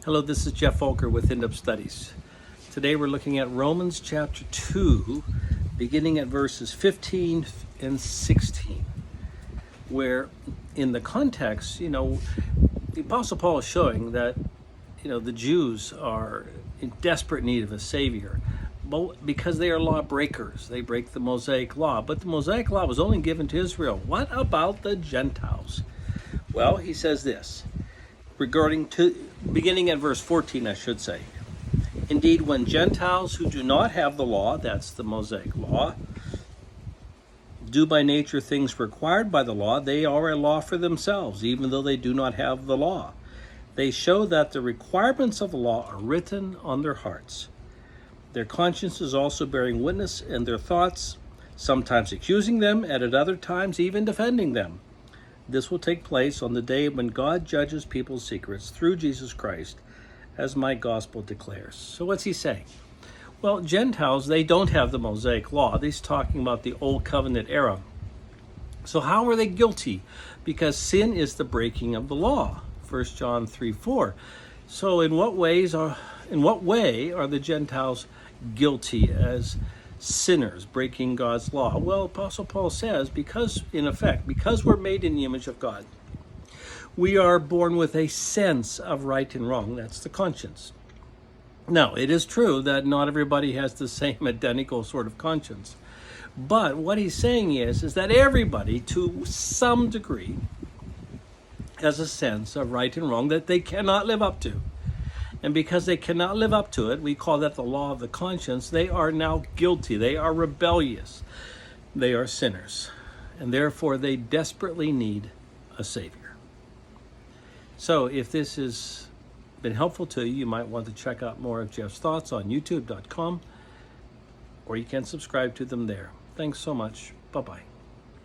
Hello, this is Geoff with In-Depth Studies. Today we're looking at Romans chapter 2, beginning at verses 15 and 16, where in the context, the Apostle Paul is showing that, the Jews are in desperate need of a Savior, because they are law breakers. They break the Mosaic law, but the Mosaic law was only given to Israel. What about the Gentiles? Well, he says this, beginning at verse 14, I should say. Indeed, when Gentiles who do not have the law, that's the Mosaic law, do by nature things required by the law, they are a law for themselves, even though they do not have the law. They show that the requirements of the law are written on their hearts. Their consciences also bearing witness, and their thoughts, sometimes accusing them, and at other times even defending them. This will take place on the day when God judges people's secrets through Jesus Christ, as my gospel declares. So what's he saying? Well, Gentiles, they don't have the Mosaic law. He's talking about the Old Covenant era. So how are they guilty? Because sin is the breaking of the law. 1 John 3:4. So in what way are the Gentiles guilty as sinners breaking God's law? Well, Apostle Paul says, because we're made in the image of God, we are born with a sense of right and wrong. That's the conscience. Now, it is true that not everybody has the same identical sort of conscience. But what he's saying is that everybody, to some degree, has a sense of right and wrong that they cannot live up to. And because they cannot live up to it, we call that the law of the conscience. They are now guilty. They are rebellious. They are sinners. And therefore, they desperately need a Savior. So if this has been helpful to you, you might want to check out more of Geoff's thoughts on youtube.com, or you can subscribe to them there. Thanks so much. Bye-bye.